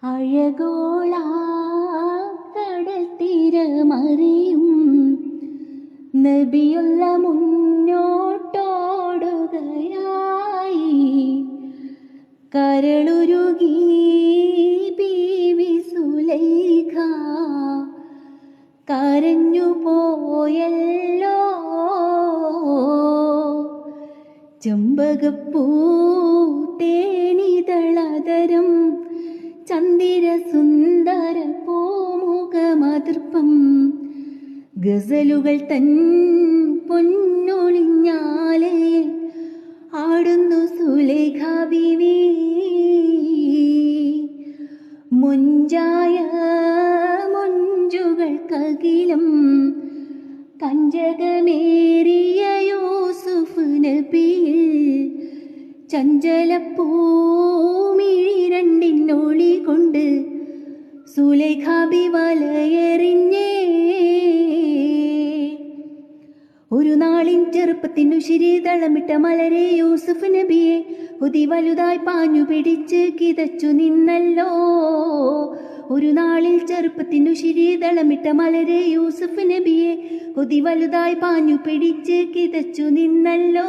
അഴകോള കടൽ തീരമറിയും നബിയുള്ള മുന്നോട്ടോടുകയായി. കരളുരുകി ബീവി സുലൈഖ കരഞ്ഞു പോയല്ലോ. ചെമ്പകപ്പൂ തേനിതളതരം ചന്ദിര സുന്ദര പൂമുഖമതൃപ്പം ഗസലുകൾ തൻ പൊന്നൊളിഞ്ഞാലയിൽ ആടുന്നു സുലേഖ ബീവി. മുഞ്ചായ മുഞ്ചുകൾക്കകിലം കഞ്ചകമേറിയ യൂസുഫ് നബിയിൽ ചഞ്ചലപ്പൂമിഴി രണ്ടിനൊളി കൊണ്ട് സുലൈഖ ബി വലയെറിഞ്ഞേ. ഒരു നാളിൻ ചെറുപ്പത്തിനു ശിരീതളമിട്ട മലരെ യൂസുഫ് നബിയെ കൊതി വലുതായി പാഞ്ഞു പിടിച്ച് കിതച്ചു നിന്നല്ലോ. ഒരു നാളിൽ ചെറുപ്പത്തിനു ശിരീതളമിട്ട മലരെ യൂസുഫ് നബിയെ കൊതി വലുതായി പാഞ്ഞു പിടിച്ച് കിതച്ചു നിന്നല്ലോ.